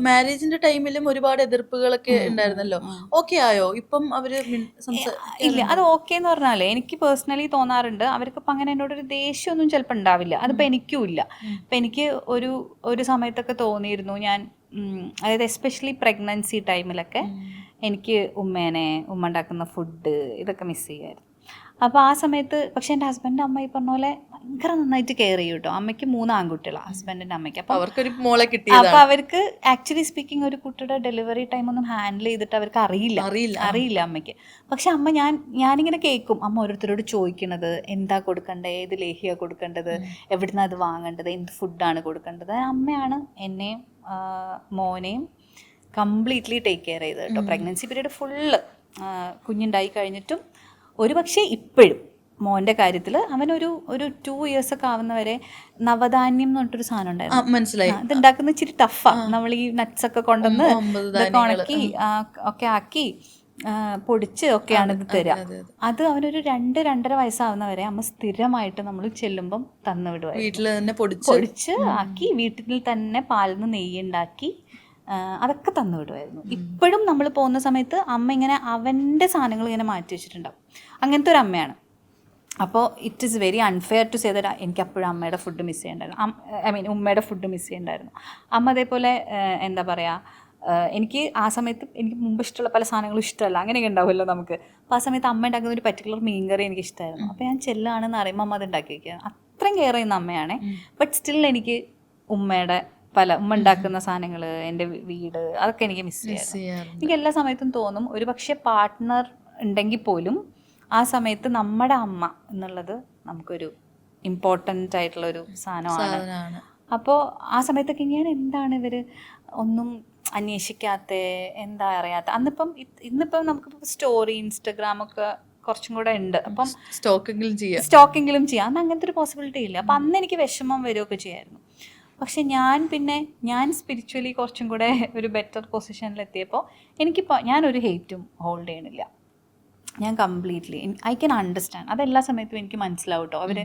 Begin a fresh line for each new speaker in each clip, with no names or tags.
മാരേജിന്റെ ടൈമിലും ഒരുപാട് എതിർപ്പുകളൊക്കെ ഉണ്ടായിരുന്നല്ലോ. ഓക്കെ ആയോ ഇപ്പം അവര്
ഇല്ല, അത്
സംസാരിക്കാറുണ്ടോ?
ഓക്കെ എന്ന് പറഞ്ഞാലേ എനിക്ക് പേഴ്സണലി തോന്നാറുണ്ട് അവർക്കിപ്പോൾ അങ്ങനെ എന്നോടൊരു ദേഷ്യമൊന്നും ചിലപ്പോൾ ഉണ്ടാവില്ല. അതിപ്പോൾ എനിക്കും ഇല്ല. ഇപ്പം എനിക്ക് ഒരു ഒരു സമയത്തൊക്കെ തോന്നിയിരുന്നു ഞാൻ അതായത് എസ്പെഷ്യലി പ്രഗ്നൻസി ടൈമിലൊക്കെ എനിക്ക് ഉമ്മ ഉണ്ടാക്കുന്ന ഫുഡ് ഇതൊക്കെ മിസ് ചെയ്യുമായിരുന്നു. അപ്പോൾ ആ സമയത്ത് പക്ഷേ എൻ്റെ ഹസ്ബൻഡിൻ്റെ അമ്മ ഈ പറഞ്ഞ പോലെ ഭയങ്കര നന്നായിട്ട് കെയർ ചെയ്യും കേട്ടോ. അമ്മയ്ക്ക് 3 ആൺകുട്ടികളാണ് ഹസ്ബൻഡിൻ്റെ അമ്മയ്ക്ക്. അപ്പം
അവർക്കൊരു മോളെ
അപ്പോൾ
കിട്ടിയതാണ്.
അവർക്ക് ആക്ച്വലി സ്പീക്കിംഗ് ഒരു കുട്ടിയുടെ ഡെലിവറി ടൈം ഒന്നും ഹാൻഡിൽ ചെയ്തിട്ട് അവർക്ക് അറിയില്ല അമ്മയ്ക്ക്. പക്ഷെ അമ്മ ഞാനിങ്ങനെ കേൾക്കും അമ്മ ഓരോരുത്തരോട് ചോദിക്കണത് എന്താ കൊടുക്കേണ്ടത്, ഏത് ലേഹ്യ കൊടുക്കേണ്ടത്, എവിടുന്ന് അത് വാങ്ങേണ്ടത്, എന്ത് ഫുഡാണ് കൊടുക്കേണ്ടത്. അമ്മയാണ് എന്നെയും മോനെയും കംപ്ലീറ്റ്ലി ടേക്ക് കെയർ ചെയ്തത് കേട്ടോ. പ്രഗ്നൻസി പീരീഡ് ഫുള്ള് കുഞ്ഞുണ്ടായി കഴിഞ്ഞിട്ടും ഒരു പക്ഷേ ഇപ്പോഴും മോൻ്റെ കാര്യത്തിൽ അവനൊരു 2 years ഒക്കെ ആവുന്നവരെ നവധാന്യം എന്ന് പറഞ്ഞിട്ടൊരു സാധനം ഉണ്ടായിരുന്നു.
മനസ്സിലായി.
ഇത് ഉണ്ടാക്കുന്നത് ഇച്ചിരി ടഫാണ്. നമ്മൾ ഈ നട്ട്സ് ഒക്കെ കൊണ്ടുവന്ന് ഇതൊക്കെ ഉണക്കി ഒക്കെ ആക്കി പൊടിച്ച് ഒക്കെയാണ് ഇത് തരിക. അത് അവനൊരു 2-2.5 വയസ്സാവുന്നവരെ അമ്മ സ്ഥിരമായിട്ട് നമ്മൾ ചെല്ലുമ്പം തന്നു വിടുമായിരുന്നു.
വീട്ടിൽ തന്നെ
പൊടിച്ച് ആക്കി വീട്ടിൽ തന്നെ പാലിൽ നിന്ന് നെയ്യ് ഉണ്ടാക്കി അതൊക്കെ തന്നു വിടുമായിരുന്നു. ഇപ്പോഴും നമ്മൾ പോകുന്ന സമയത്ത് അമ്മ ഇങ്ങനെ അവൻ്റെ സാധനങ്ങൾ ഇങ്ങനെ മാറ്റി വെച്ചിട്ടുണ്ടാവും. അങ്ങനത്തെ ഒരു അമ്മയാണ്. അപ്പോൾ it is very unfair to say that എനിക്ക് അപ്പോഴും അമ്മയുടെ ഫുഡ് മിസ് ചെയ്യണ്ടായിരുന്നു. ഉമ്മയുടെ ഫുഡ് മിസ് ചെയ്യണ്ടായിരുന്നു. അമ്മ അതേപോലെ എന്താ പറയുക, എനിക്ക് ആ സമയത്ത് എനിക്ക് മുമ്പ് ഇഷ്ടമുള്ള പല സാധനങ്ങളും ഇഷ്ടമല്ല, അങ്ങനെയൊക്കെ ഉണ്ടാവുമല്ലോ നമുക്ക്. അപ്പോൾ ആ സമയത്ത് അമ്മ ഉണ്ടാക്കുന്ന ഒരു പർട്ടിക്കുലർ മീൻകറി എനിക്ക് ഇഷ്ടമായിരുന്നു. അപ്പോൾ ഞാൻ ചെല്ലാണെന്ന് അറിയുമ്പോൾ അമ്മ അത് ഉണ്ടാക്കി വയ്ക്കുകയാണ്. അത്രയും കെയർ ചെയ്യുന്ന അമ്മയാണ്. ബട്ട് സ്റ്റിൽ എനിക്ക് ഉമ്മയുടെ ഉമ്മ ഉണ്ടാക്കുന്ന സാധനങ്ങൾ, എൻ്റെ വീട്, അതൊക്കെ എനിക്ക് മിസ് ചെയ്യാറുണ്ട്. എനിക്ക് എല്ലാ സമയത്തും തോന്നും ഒരു പക്ഷേ പാർട്ട്ണർ ഉണ്ടെങ്കിൽ പോലും ആ സമയത്ത് നമ്മുടെ അമ്മ എന്നുള്ളത് നമുക്കൊരു ഇമ്പോർട്ടൻ്റ് ആയിട്ടുള്ളൊരു സാധനമാണ്. അപ്പോൾ ആ സമയത്തൊക്കെ ഞാൻ എന്താണ് ഇവർ ഒന്നും അന്വേഷിക്കാത്ത, എന്താ അറിയാത്ത. ഇന്നിപ്പം നമുക്കിപ്പോൾ സ്റ്റോറി ഇൻസ്റ്റഗ്രാമൊക്കെ കുറച്ചും കൂടെ ഉണ്ട്. അപ്പം സ്റ്റോക്കെങ്കിലും ചെയ്യാം. അന്ന് അങ്ങനത്തെ ഒരു പോസിബിലിറ്റി ഇല്ല. അപ്പം അന്ന് എനിക്ക് വിഷമം വരികയൊക്കെ ചെയ്യായിരുന്നു. പക്ഷെ ഞാൻ സ്പിരിച്വലി കുറച്ചും കൂടെ ഒരു ബെറ്റർ പൊസിഷനിലെത്തിയപ്പോൾ എനിക്കിപ്പോൾ ഞാനൊരു ഹെയ്റ്റും ഹോൾഡ് ചെയ്യണില്ല. ഞാൻ കംപ്ലീറ്റ്ലി ഐ ക്യാൻ അണ്ടർസ്റ്റാൻഡ്. അതെല്ലാ സമയത്തും എനിക്ക് മനസ്സിലാവും കേട്ടോ. അവർ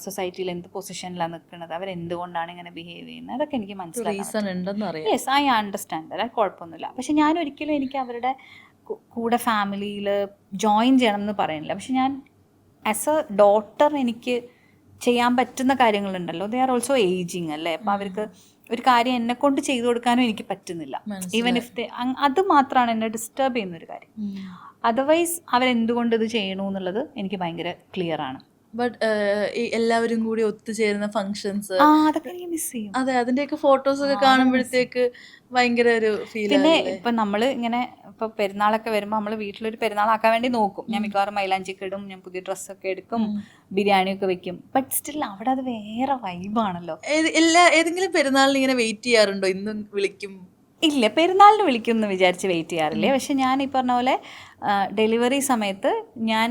സൊസൈറ്റിയിൽ എന്ത് പൊസിഷനിലാണ് നിൽക്കുന്നത്, അവരെന്തുകൊണ്ടാണ് ഇങ്ങനെ ബിഹേവ് ചെയ്യുന്നത്, അതൊക്കെ എനിക്ക് മനസ്സിലാവും. Yes, I understand that. അത് കുഴപ്പമൊന്നുമില്ല. പക്ഷെ ഞാൻ ഒരിക്കലും എനിക്ക് അവരുടെ കൂടെ ഫാമിലിയിൽ ജോയിൻ ചെയ്യണം എന്ന് പറയുന്നില്ല. പക്ഷെ ഞാൻ ആസ് എ ഡോട്ടർ എനിക്ക് ചെയ്യാൻ പറ്റുന്ന കാര്യങ്ങളുണ്ടല്ലോ. ദേ ആർ ഓൾസോ ഏജിങ് അല്ലേ. അപ്പോൾ അവർക്ക് ഒരു കാര്യം എന്നെ കൊണ്ട് ചെയ്തു കൊടുക്കാനും എനിക്ക് പറ്റുന്നില്ല. ഈവൻ ഇഫ് അത് മാത്രമാണ് എന്നെ ഡിസ്റ്റർബ് ചെയ്യുന്നൊരു കാര്യം. അതർവൈസ് അവരെന്തുകൊണ്ട് ഇത് ചെയ്യണു എന്നുള്ളത് എനിക്ക് ഭയങ്കര ക്ലിയർ ആണ്.
ബട്ട് എല്ലാവരും കൂടി ഒത്തുചേരുന്ന ഫംഗ്ഷൻസ്
അതൊക്കെ എനിക്ക് മിസ് ചെയ്യും.
അതെ, അതിന്റെയൊക്കെ ഫോട്ടോസ് ഒക്കെ കാണുമ്പോഴത്തേക്ക് ഭയങ്കര ഒരു ഫീൽ.
പിന്നെ ഇപ്പം നമ്മൾ ഇങ്ങനെ ഇപ്പോൾ പെരുന്നാളൊക്കെ വരുമ്പോൾ നമ്മൾ വീട്ടിലൊരു പെരുന്നാളാക്കാൻ വേണ്ടി നോക്കും. ഞാൻ മിക്കവാറും മൈലാഞ്ചിക്ക് ഇടും, ഞാൻ പുതിയ ഡ്രസ്സൊക്കെ എടുക്കും, ബിരിയാണിയൊക്കെ വെക്കും. ബട്ട് സ്റ്റിൽ അവിടെ അത് വേറെ വൈബാണല്ലോ.
ഏതെങ്കിലും പെരുന്നാളിന് ഇങ്ങനെ വെയിറ്റ് ചെയ്യാറുണ്ടോ? ഇന്നും വിളിക്കും?
ഇല്ല, പെരുന്നാളിന് വിളിക്കും എന്ന് വിചാരിച്ച് വെയിറ്റ് ചെയ്യാറില്ലേ. പക്ഷെ ഞാൻ ഈ പറഞ്ഞ പോലെ ഡെലിവറി സമയത്ത് ഞാൻ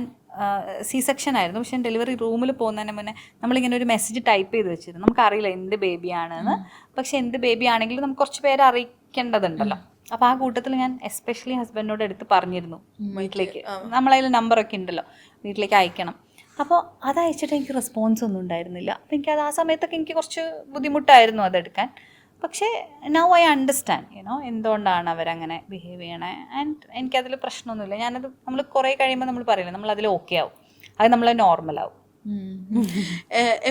സി സെക്ഷൻ ആയിരുന്നു. പക്ഷെ ഡെലിവറി റൂമിൽ പോകുന്നതിന് മുന്നേ നമ്മളിങ്ങനെ ഒരു മെസ്സേജ് ടൈപ്പ് ചെയ്ത് വെച്ചിരുന്നു. നമുക്കറിയില്ല എന്ത് ബേബിയാണെന്ന്. പക്ഷെ എന്ത് ബേബി ആണെങ്കിലും നമുക്ക് കുറച്ച് പേരെ അറിയിക്കേണ്ടതുണ്ടല്ലോ. അപ്പോൾ ആ കൂട്ടത്തിൽ ഞാൻ എസ്പെഷ്യലി ഹസ്ബൻഡിനോട് എടുത്ത് പറഞ്ഞിരുന്നു, വീട്ടിലേക്ക് നമ്മളതിൽ നമ്പറൊക്കെ ഉണ്ടല്ലോ, വീട്ടിലേക്ക് അയക്കണം. അപ്പോൾ അത് അയച്ചിട്ട് എനിക്ക് റെസ്പോൺസ് ഒന്നും ഉണ്ടായിരുന്നില്ല. അപ്പോൾ എനിക്കത് ആ സമയത്തൊക്കെ എനിക്ക് കുറച്ച് ബുദ്ധിമുട്ടായിരുന്നു അതെടുക്കാൻ. പക്ഷേ നൗ ഐ അണ്ടർസ്റ്റാൻഡ് എന്തുകൊണ്ടാണ് അവരങ്ങനെ ബിഹേവ് ചെയ്യണേ. ആൻഡ് എനിക്കതിൽ പ്രശ്നമൊന്നുമില്ല. നമ്മൾ കുറേ കഴിയുമ്പോൾ നമ്മൾ പറയില്ല, നമ്മളതിൽ ഓക്കെ ആവും, അത് നമ്മൾ നോർമലാവും.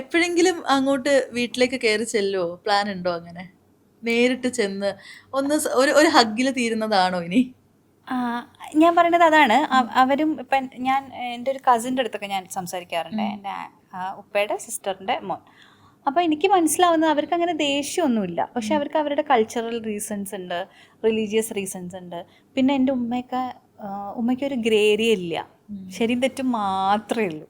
എപ്പോഴെങ്കിലും അങ്ങോട്ട് വീട്ടിലേക്ക് കയറി ചെല്ലുമോ? പ്ലാൻ ഉണ്ടോ അങ്ങനെ നേരിട്ട് ചെന്ന് ഒരു ഹഗ്ഗിൽ തീരുന്നതാണോ ഇനി?
ഞാൻ പറയുന്നത് അതാണ്. അവരും ഇപ്പം എൻ്റെ ഒരു കസിൻ്റെ അടുത്തൊക്കെ ഞാൻ സംസാരിക്കാറുണ്ട്, എൻ്റെ ഉപ്പയുടെ സിസ്റ്ററിൻ്റെ മോൻ. അപ്പോൾ എനിക്ക് മനസ്സിലാവുന്നത് അവർക്ക് അങ്ങനെ ദേഷ്യമൊന്നുമില്ല. പക്ഷെ അവർക്ക് അവരുടെ കൾച്ചറൽ റീസൺസ് ഉണ്ട്, റിലീജിയസ് റീസൺസ് ഉണ്ട്. പിന്നെ എൻ്റെ ഉമ്മയ്ക്കൊരു ഗ്രേ ഏരിയ ഇല്ല, ശരിയും തെറ്റും മാത്രമേ ഉള്ളൂ.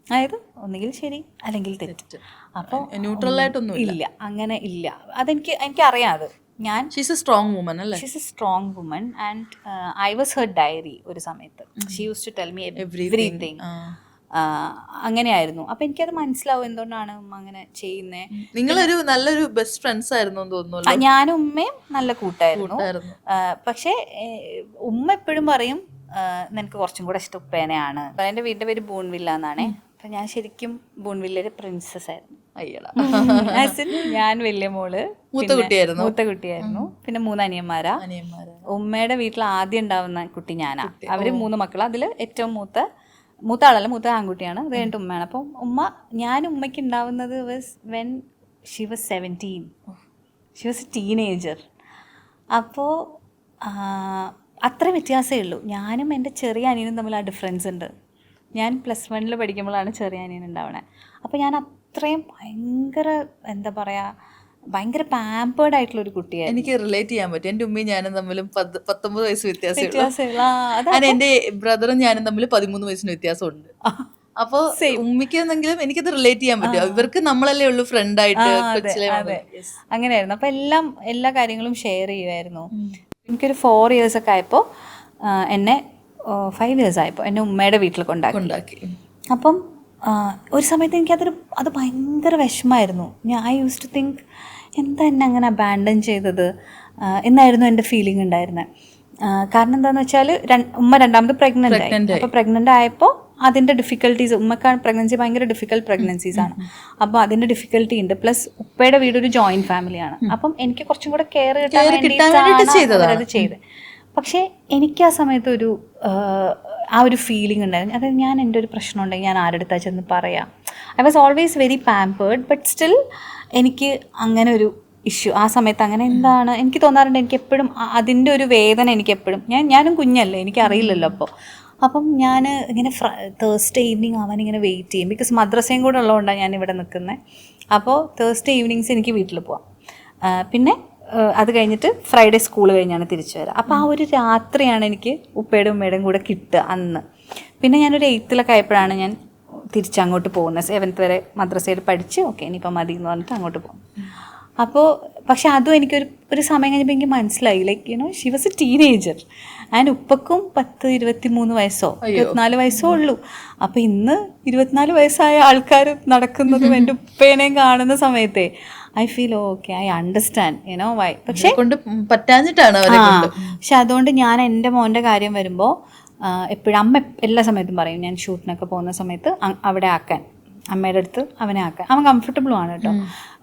അതായത് ഒന്നുകിൽ ശരി അല്ലെങ്കിൽ തെറ്റ്. അപ്പോൾ
ന്യൂട്രലായിട്ടൊന്നും
ഇല്ല, അങ്ങനെ ഇല്ല. എനിക്കറിയാം. അത്
ഷീസ് എ സ്ട്രോങ് വുമൻ അല്ലേ?
She's a strong woman and I was her diary ഒരു സമയത്ത്. She use to tell me everything. അങ്ങനെയായിരുന്നു. അപ്പൊ എനിക്കത് മനസ്സിലാവും എന്തുകൊണ്ടാണ് ഉമ്മ അങ്ങനെ ചെയ്യുന്നേ.
നിങ്ങളൊരു നല്ലൊരു ബെസ്റ്റ് ഫ്രണ്ട്സ് ആയിരുന്നു തോന്നുന്നു.
ഞാനും ഉമ്മയും നല്ല കൂട്ടായിരുന്നു. പക്ഷെ ഉമ്മ എപ്പോഴും പറയും നിനക്ക് കുറച്ചും കൂടെ ഇഷ്ടം ഉപ്പേനെയാണ്. എൻ്റെ വീടിൻ്റെ പേര് ബൂൺവില്ല എന്നാണേ. അപ്പം ഞാൻ ശരിക്കും ബോൺവില്ലൊരു പ്രിൻസസ് ആയിരുന്നു.
അയ്യടാ.
As in, ഞാൻ വലിയ മോള്,
മൂത്ത കുട്ടിയായിരുന്നു.
മൂത്ത കുട്ടിയായിരുന്നു. പിന്നെ 3 അനിയന്മാരാ. ഉമ്മയുടെ വീട്ടിൽ ആദ്യം ഉണ്ടാവുന്ന കുട്ടി ഞാനാ. അവര് 3 മക്കളാ. അതിൽ ഏറ്റവും മൂത്ത ആളല്ല, മൂത്ത ആൺകുട്ടിയാണ്. അത് കഴിഞ്ഞിട്ട് ഉമ്മയാണ്. അപ്പം ഉമ്മയ്ക്ക് ഉണ്ടാവുന്നത് when she was 17. Xi was a teenager. അപ്പോൾ അത്രയും വ്യത്യാസമേ ഉള്ളൂ. ഞാനും എൻ്റെ ചെറിയ അനിയനും തമ്മിൽ ആ ഡിഫറൻസ് ഉണ്ട്. ഞാൻ +1 പഠിക്കുമ്പോഴാണ് ചെറിയ അനിയൻ ഉണ്ടാവണേ. അപ്പോൾ ഞാൻ അത്രയും ഭയങ്കര എന്താ പറയുക, ഭയങ്കര പാമ്പേർഡ് ആയിട്ടുള്ളൊരു കുട്ടിയായിരുന്നു.
എനിക്ക് റിലേറ്റ് ചെയ്യാൻ പറ്റും. എൻ്റെ ഉമ്മയും ഞാനും തമ്മിലും 19 വയസ്സ് വ്യത്യാസമുള്ളൂ.
വ്യത്യാസമുള്ള
എൻ്റെ ബ്രദറും ഞാനും തമ്മിൽ 13 വയസ്സിന് വ്യത്യാസമുണ്ട്. അപ്പോൾ ഉമ്മിക്കെന്നെങ്കിലും എനിക്കത് റിലേറ്റ് ചെയ്യാൻ പറ്റും. ഇവർക്ക് നമ്മളല്ലേ ഉള്ളൂ ഫ്രണ്ടായിട്ട്.
അങ്ങനെയായിരുന്നു. അപ്പം എല്ലാ കാര്യങ്ങളും ഷെയർ ചെയ്യുമായിരുന്നു. എനിക്കൊരു 4 years ഒക്കെ ആയപ്പോൾ എന്നെ 5 years ആയപ്പോൾ എന്നെ ഉമ്മയുടെ വീട്ടിൽ കൊണ്ടാക്കി. അപ്പം ഒരു സമയത്ത് അത് ഭയങ്കര വിഷമമായിരുന്നു. ഐ യൂസ് ടു തിങ്ക്, എന്താ എന്നെ അങ്ങനെ അബാൻഡൻ ചെയ്തത് എന്നായിരുന്നു എൻ്റെ ഫീലിംഗ് ഉണ്ടായിരുന്നത്. കാരണം എന്താണെന്ന് വെച്ചാൽ ഉമ്മ രണ്ടാമത് പ്രഗ്നൻ്റ് ആയി. അപ്പോൾ പ്രഗ്നൻ്റ് ആയപ്പോൾ അതിൻ്റെ ഡിഫിക്കൽട്ടീസ്, ഉമ്മക്കാണ് പ്രഗ്നൻസി ഭയങ്കര ഡിഫിക്കൽട്ട് പ്രഗ്നൻസീസാണ്. അപ്പോൾ അതിൻ്റെ ഡിഫിക്കൽട്ടി ഉണ്ട്. പ്ലസ് ഉപ്പയുടെ വീട് ഒരു ജോയിൻറ്റ് ഫാമിലിയാണ്. അപ്പം എനിക്ക് കുറച്ചും കൂടെ കെയർ കിട്ടാൻ വേണ്ടിയിട്ടാണ് അത് ചെയ്തത്. പക്ഷേ എനിക്ക് ആ സമയത്ത് ആ ഒരു ഫീലിംഗ് ഉണ്ടായിരുന്നു. അതായത് ഞാൻ എൻ്റെ ഒരു പ്രശ്നം ഉണ്ടെങ്കിൽ ഞാൻ ആരുടെ അടുത്താ ചെന്ന് പറയാം. I was always very pampered, but still എനിക്ക് അങ്ങനെ ഒരു ഇഷ്യൂ ആ സമയത്ത് അങ്ങനെ എന്താണ് എനിക്ക് തോന്നാറുണ്ട്. എനിക്ക് എപ്പോഴും അതിൻ്റെ ഒരു വേദന എനിക്ക് എപ്പോഴും, ഞാനും കുഞ്ഞല്ലേ, എനിക്കറിയില്ലല്ലോ. അപ്പം ഞാൻ ഇങ്ങനെ തേഴ്സ്ഡേ ഈവനിങ് അവനിങ്ങനെ വെയിറ്റ് ചെയ്യും. ബിക്കോസ് മദ്രസയും കൂടെ ഉള്ളതുകൊണ്ടാണ് ഞാൻ ഇവിടെ നിൽക്കുന്നത്. അപ്പോൾ തേഴ്സ്ഡേ ഈവനിങ്സ് എനിക്ക് വീട്ടിൽ പോവാം. പിന്നെ അത് കഴിഞ്ഞിട്ട് ഫ്രൈഡേ സ്കൂൾ കഴിഞ്ഞാണ് തിരിച്ചു വരിക. അപ്പോൾ ആ ഒരു രാത്രിയാണ് എനിക്ക് ഉപ്പയുടെ ഉമ്മയുടെയും കൂടെ കിട്ടുക അന്ന്. പിന്നെ ഞാനൊരു 8th ആയപ്പോഴാണ് ഞാൻ തിരിച്ചങ്ങോട്ട് പോകുന്നത്. 7th വരെ മദ്രസയിൽ പഠിച്ച് ഓക്കെ ഇനിയിപ്പോൾ മതി എന്ന് പറഞ്ഞിട്ട് അങ്ങോട്ട് പോകും. അപ്പോൾ പക്ഷെ അതും ഒരു സമയം കഴിഞ്ഞപ്പോൾ എനിക്ക് മനസ്സിലായി, like she was a teenager. And ഉപ്പക്കും 23 വയസ്സോ 24 വയസ്സോ ഉള്ളൂ. അപ്പോൾ ഇന്ന് 24 വയസ്സായ ആൾക്കാർ നടക്കുന്നതും എൻ്റെ ഉപ്പേനെയും കാണുന്ന സമയത്തെ I feel okay, I understand why. പക്ഷേ
പറ്റാഞ്ഞിട്ടാണ്.
പക്ഷെ അതുകൊണ്ട് ഞാൻ എൻ്റെ മോൻ്റെ കാര്യം വരുമ്പോൾ എപ്പോഴും അമ്മ എല്ലാ സമയത്തും പറയും, ഞാൻ ഷൂട്ടിനൊക്കെ പോകുന്ന സമയത്ത് അവിടെ ആക്കാൻ, അമ്മയുടെ അടുത്ത് അവനെ ആക്കാൻ. അവൻ കംഫർട്ടബിളുമാണ് കേട്ടോ.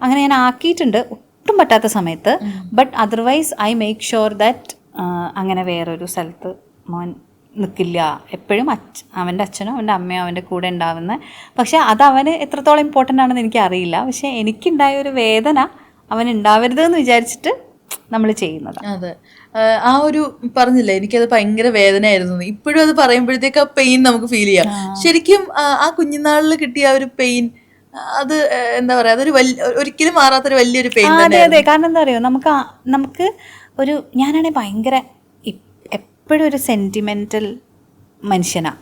അങ്ങനെ ഞാൻ ആക്കിയിട്ടുണ്ട് ഒട്ടും പറ്റാത്ത സമയത്ത്. But otherwise I make sure that അങ്ങനെ വേറൊരു സ്ഥലത്ത് മോൻ നിൽക്കില്ല. എപ്പോഴും അവൻ്റെ അച്ഛനോ അവൻ്റെ അമ്മയോ അവൻ്റെ കൂടെ ഉണ്ടാവുന്നത്. പക്ഷേ അത് അവന് എത്രത്തോളം ഇമ്പോർട്ടൻ്റ് ആണെന്ന് എനിക്കറിയില്ല. പക്ഷേ എനിക്കുണ്ടായ ഒരു വേദന അവൻ ഉണ്ടാവരുത് എന്ന് വിചാരിച്ചിട്ട് നമ്മൾ ചെയ്യുന്നത്.
അതെ, ആ ഒരു പറഞ്ഞില്ലേ, എനിക്കത് ഭയങ്കര വേദനയായിരുന്നു. ഇപ്പോഴും അത് പറയുമ്പോഴത്തേക്ക് ആ പെയിൻ നമുക്ക് ഫീൽ ചെയ്യാം. ശരിക്കും ആ കുഞ്ഞുനാളിൽ കിട്ടിയ ആ ഒരു പെയിൻ, അത് എന്താ പറയാ, അതൊരു ഒരിക്കലും മാറാത്തൊരു വലിയൊരു പെയിൻ.
അതെ അതെ. കാരണം എന്താ അറിയോ, നമുക്ക് ഞാനാണെങ്കിൽ ഭയങ്കര എപ്പോഴും ഒരു സെൻറ്റിമെൻ്റൽ മനുഷ്യനാണ്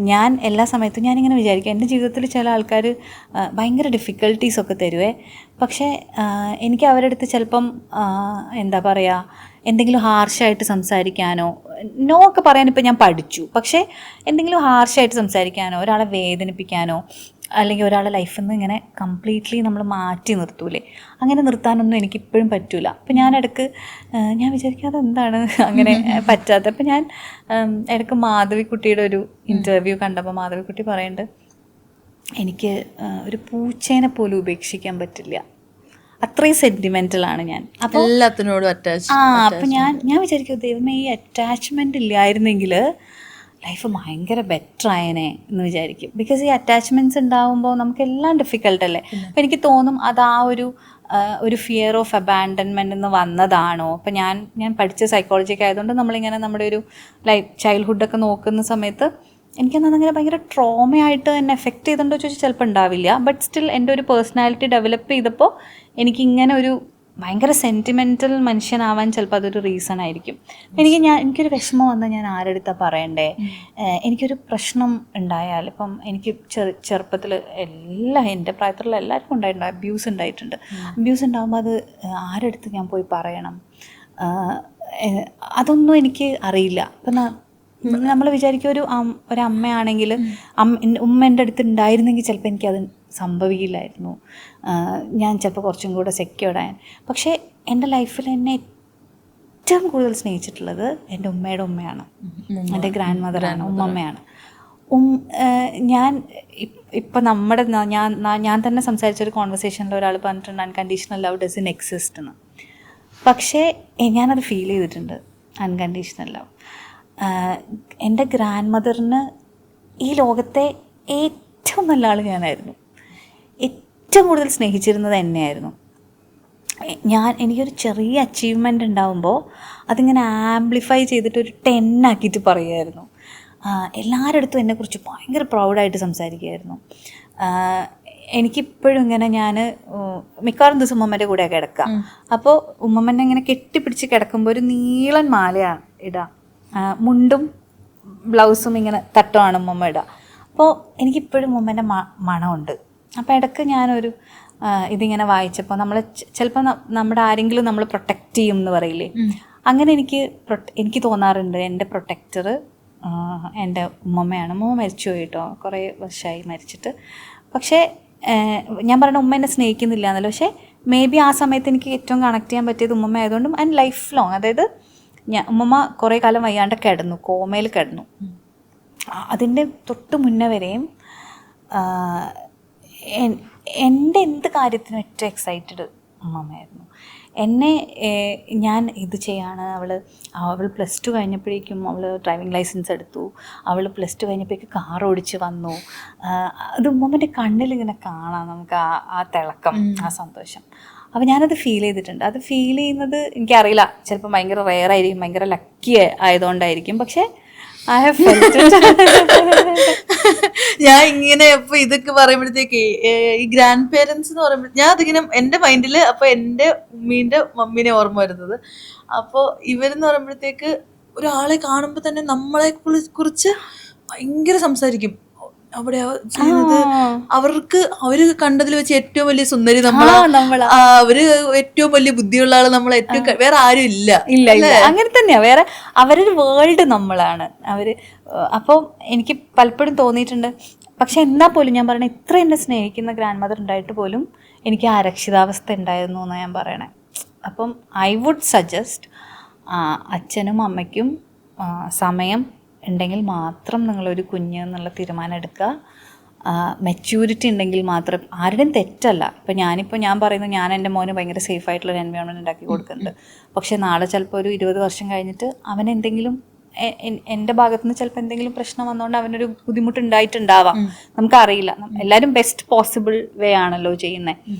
ഞാൻ. എല്ലാ സമയത്തും ഞാനിങ്ങനെ വിചാരിക്കും, എൻ്റെ ജീവിതത്തിൽ ചില ആൾക്കാർ ഭയങ്കര ഡിഫിക്കൽട്ടീസൊക്കെ തരുവേ. പക്ഷേ എനിക്ക് അവരുടെ അടുത്ത് ചിലപ്പം എന്താ പറയുക, എന്തെങ്കിലും ഹാർഷായിട്ട് സംസാരിക്കാനോ നോ ഒക്കെ പറയാനിപ്പോൾ ഞാൻ പഠിച്ചു. പക്ഷേ എന്തെങ്കിലും ഹാർഷായിട്ട് സംസാരിക്കാനോ ഒരാളെ വേദനിപ്പിക്കാനോ അല്ലെങ്കിൽ ഒരാളെ ലൈഫിൽ നിന്ന് ഇങ്ങനെ കംപ്ലീറ്റ്ലി നമ്മൾ മാറ്റി നിർത്തൂലേ, അങ്ങനെ നിർത്താനൊന്നും എനിക്കിപ്പോഴും പറ്റൂല. അപ്പം ഞാനിടയ്ക്ക് ഞാൻ വിചാരിക്കും അതെന്താണ് അങ്ങനെ പറ്റാത്ത. അപ്പം ഞാൻ ഇടയ്ക്ക് മാധവിക്കുട്ടിയുടെ ഒരു ഇൻ്റർവ്യൂ കണ്ടപ്പോൾ മാധവിക്കുട്ടി പറയുന്നുണ്ട്, എനിക്ക് ഒരു പൂച്ചേനെ പോലും ഉപേക്ഷിക്കാൻ പറ്റില്ല, അത്രയും സെൻറ്റിമെൻ്റലാണ് ഞാൻ. അപ്പോൾ
എല്ലാത്തിനോടും അറ്റാച്ച്.
അപ്പം ഞാൻ വിചാരിക്കും ദൈവമേ, ഈ അറ്റാച്ച്മെൻ്റ് ഇല്ലായിരുന്നെങ്കിൽ ലൈഫ് ഭയങ്കര ബെറ്റർ ആയനെ എന്ന് വിചാരിക്കും. ബിക്കോസ് ഈ അറ്റാച്ച്മെൻറ്റ്സ് ഉണ്ടാകുമ്പോൾ നമുക്കെല്ലാം ഡിഫിക്കൽട്ടല്ലേ. അപ്പോൾ എനിക്ക് തോന്നും അത് ആ ഒരു ഫിയർ ഓഫ് അബാൻഡൻമെൻ്റ് എന്ന് വന്നതാണോ. അപ്പോൾ ഞാൻ പഠിച്ച സൈക്കോളജിയൊക്കെ ആയതുകൊണ്ട് നമ്മളിങ്ങനെ നമ്മുടെ ഒരു ചൈൽഡ്ഹുഡൊക്കെ നോക്കുന്ന സമയത്ത് എനിക്കങ്ങനെ ഭയങ്കര ട്രോമയായിട്ട് എന്നെ എഫക്റ്റ് ചെയ്തിട്ടുണ്ടോ ചോദിച്ചാൽ ചിലപ്പോൾ ഉണ്ടാവില്ല. ബട്ട് സ്റ്റിൽ എൻ്റെ ഒരു പേഴ്സണാലിറ്റി ഡെവലപ്പ് ചെയ്തപ്പോൾ എനിക്കിങ്ങനെ ഒരു ഭയങ്കര സെൻറ്റിമെൻ്റൽ മനുഷ്യനാവാൻ ചിലപ്പോൾ അതൊരു റീസൺ ആയിരിക്കും. എനിക്കൊരു വിഷമം വന്നാൽ ഞാൻ ആരുടെ അടുത്താണ് പറയണ്ടേ. എനിക്കൊരു പ്രശ്നം ഉണ്ടായാൽ, ഇപ്പം എനിക്ക് ചെറുപ്പത്തിൽ എൻ്റെ പ്രായത്തിലുള്ള എല്ലാവർക്കും ഉണ്ടായിട്ടുണ്ട്, അബ്യൂസ് ഉണ്ടായിട്ടുണ്ട്. അബ്യൂസ് ഉണ്ടാകുമ്പോൾ അത് ആരുടെ അടുത്ത് ഞാൻ പോയി പറയണം, അതൊന്നും എനിക്ക് അറിയില്ല. ഇപ്പം നമ്മൾ വിചാരിക്കും ഒരു അമ്മയാണെങ്കിൽ ഉമ്മ എൻ്റെ അടുത്ത് ഉണ്ടായിരുന്നെങ്കിൽ ചിലപ്പോൾ എനിക്കത് സംഭവിക്കില്ലായിരുന്നു, ഞാൻ ചിലപ്പോൾ കുറച്ചും കൂടെ സെക്യൂർഡായാൻ. പക്ഷേ എൻ്റെ ലൈഫിൽ എന്നെ ഏറ്റവും കൂടുതൽ സ്നേഹിച്ചിട്ടുള്ളത് എൻ്റെ ഉമ്മയുടെ ഉമ്മയാണ്, എൻ്റെ ഗ്രാൻഡ് മദറാണ്, ഉമ്മമ്മയാണ്. ഞാൻ ഇപ്പം നമ്മുടെ ഞാൻ തന്നെ സംസാരിച്ചൊരു കോൺവെർസേഷനിൽ ഒരാൾ പറഞ്ഞിട്ടുണ്ട് അൺകണ്ടീഷണൽ ലവ് ഡസൻ എക്സിസ്റ്റ് എന്ന്. പക്ഷേ ഞാനത് ഫീൽ ചെയ്തിട്ടുണ്ട് അൺകണ്ടീഷണൽ ലവ്. എൻ്റെ ഗ്രാൻഡ് മദറിന് ഈ ലോകത്തെ ഏറ്റവും നല്ല ആൾ ഞാനായിരുന്നു. ഏറ്റവും കൂടുതൽ സ്നേഹിച്ചിരുന്നത് എന്നെയായിരുന്നു. എനിക്കൊരു ചെറിയ അച്ചീവ്മെൻ്റ് ഉണ്ടാകുമ്പോൾ അതിങ്ങനെ ആംപ്ലിഫൈ ചെയ്തിട്ട് ഒരു 10 ആക്കിയിട്ട് പറയുമായിരുന്നു. എല്ലാവരുടെ അടുത്തും എന്നെക്കുറിച്ച് ഭയങ്കര പ്രൗഡായിട്ട് സംസാരിക്കുമായിരുന്നു. എനിക്കിപ്പോഴും ഇങ്ങനെ ഞാൻ മിക്കവാറും ദിവസം ഉമ്മമ്മൻ്റെ കൂടെയാണ് കിടക്കുക. അപ്പോൾ ഉമ്മമ്മനെ ഇങ്ങനെ കെട്ടിപ്പിടിച്ച് കിടക്കുമ്പോൾ ഒരു നീളൻ മാലയാണ് ഇടുക, മുണ്ടും ബ്ലൗസും ഇങ്ങനെ തട്ടമാണ് ഉമ്മമ്മ ഇടുക. അപ്പോൾ എനിക്കിപ്പോഴും ഉമ്മമ്മൻ്റെ മണമുണ്ട്. അപ്പോൾ ഇടയ്ക്ക് ഞാനൊരു ഇതിങ്ങനെ വായിച്ചപ്പോൾ നമ്മൾ ചിലപ്പോൾ നമ്മുടെ ആരെങ്കിലും നമ്മൾ പ്രൊട്ടക്റ്റ് ചെയ്യും എന്ന് പറയില്ലേ, അങ്ങനെ എനിക്ക് തോന്നാറുണ്ട് എൻ്റെ പ്രൊട്ടക്ടർ എൻ്റെ ഉമ്മമ്മയാണ്. ഉമ്മ മരിച്ചു പോയി കേട്ടോ, കുറേ വർഷമായി മരിച്ചിട്ട്. പക്ഷേ ഞാൻ പറഞ്ഞ ഉമ്മ എന്നെ സ്നേഹിക്കുന്നില്ല എന്നല്ല, പക്ഷേ മേ ബി ആ സമയത്ത് എനിക്ക് ഏറ്റവും കണക്ട് ചെയ്യാൻ പറ്റിയത് ഉമ്മമ്മ ആയതുകൊണ്ടും ആൻഡ് ലൈഫ് ലോങ്, അതായത് ഉമ്മമ്മ കുറേ കാലം വയ്യാണ്ട് കിടന്നു, കോമയിൽ കിടന്നു. അതിൻ്റെ തൊട്ട് മുന്നേ വരെയും എൻ്റെ എന്ത് കാര്യത്തിനും ഏറ്റവും എക്സൈറ്റഡ് ഉമ്മമ്മയായിരുന്നു. എന്നെ ഞാൻ ഇത് ചെയ്യാണ്. അവൾ +2 കഴിഞ്ഞപ്പോഴേക്കും അവൾ ഡ്രൈവിംഗ് ലൈസൻസ് എടുത്തു. അവൾ +2 കഴിഞ്ഞപ്പോഴേക്കും കാർ ഓടിച്ച് വന്നു. അത് ഉമ്മമ്മൻ്റെ കണ്ണിലിങ്ങനെ കാണാം നമുക്ക് ആ തിളക്കം, ആ സന്തോഷം. അപ്പോൾ ഞാനത് ഫീൽ ചെയ്തിട്ടുണ്ട്. അത് ഫീൽ ചെയ്യുന്നത് എനിക്കറിയില്ല, ചിലപ്പോൾ ഭയങ്കര റെയർ ആയിരിക്കും, ഭയങ്കര ലക്കി ആയതുകൊണ്ടായിരിക്കും. പക്ഷേ ഐ ഹാവ് ഫെൽറ്റ്
ഞാൻ ഇങ്ങനെ ഇപ്പൊ ഇതൊക്കെ പറയുമ്പോഴത്തേക്ക് ഈ ഗ്രാൻഡ് പേരൻസ് എന്ന് പറയുമ്പോൾ ഞാൻ അതിങ്ങനെ എൻ്റെ മൈൻഡില് അപ്പൊ എൻ്റെ ഉമ്മീൻ്റെ മമ്മീനെ ഓർമ്മ വരുന്നത്. അപ്പോൾ ഇവരെന്ന് പറയുമ്പോഴത്തേക്ക് ഒരാളെ കാണുമ്പോൾ തന്നെ നമ്മളെ കുറിച്ച് ഭയങ്കര സംസാരിക്കും. അവിടെ ചെയ്യുന്നത് അവര് കണ്ടതിൽ വെച്ച് ഏറ്റവും വലിയ സുന്ദരി അവര് ഏറ്റവും വലിയ ബുദ്ധിയുള്ള ആള് നമ്മളെ ഏറ്റവും വേറെ ആരും ഇല്ല.
അങ്ങനെ തന്നെയാ, വേറെ അവരൊരു വേൾഡ് നമ്മളാണ് അവര്. അപ്പോൾ എനിക്ക് പലപ്പോഴും തോന്നിയിട്ടുണ്ട്. പക്ഷെ എന്നാൽ പോലും ഞാൻ പറയണേ, ഇത്ര എന്നെ സ്നേഹിക്കുന്ന ഗ്രാൻഡ് മദർ ഉണ്ടായിട്ട് പോലും എനിക്ക് ആ അരക്ഷിതാവസ്ഥ ഉണ്ടായിരുന്നു എന്നാണ് ഞാൻ പറയണേ. അപ്പം ഐ വുഡ് സജസ്റ്റ് അച്ഛനും അമ്മയ്ക്കും സമയം ഉണ്ടെങ്കിൽ മാത്രം നിങ്ങളൊരു കുഞ്ഞ് എന്നുള്ള തീരുമാനം എടുക്കുക. മെച്യൂരിറ്റി ഉണ്ടെങ്കിൽ മാത്രം. ആരുടെയും തെറ്റല്ല. ഇപ്പം ഞാൻ പറയുന്നത് ഞാൻ എൻ്റെ മോന് ഭയങ്കര സേഫായിട്ടുള്ളൊരു എൻവയോൺമെൻറ്റ് ഉണ്ടാക്കി കൊടുക്കുന്നുണ്ട്. പക്ഷേ നാളെ ചിലപ്പോൾ ഒരു 20 വർഷം കഴിഞ്ഞിട്ട് അവനെന്തെങ്കിലും എൻ്റെ ഭാഗത്തു നിന്ന് ചിലപ്പോൾ എന്തെങ്കിലും പ്രശ്നം വന്നുകൊണ്ട് അവനൊരു ബുദ്ധിമുട്ടുണ്ടായിട്ടുണ്ടാവാം, നമുക്കറിയില്ല. എല്ലാവരും ബെസ്റ്റ് പോസിബിൾ വേ ആണല്ലോ ചെയ്യുന്നത്.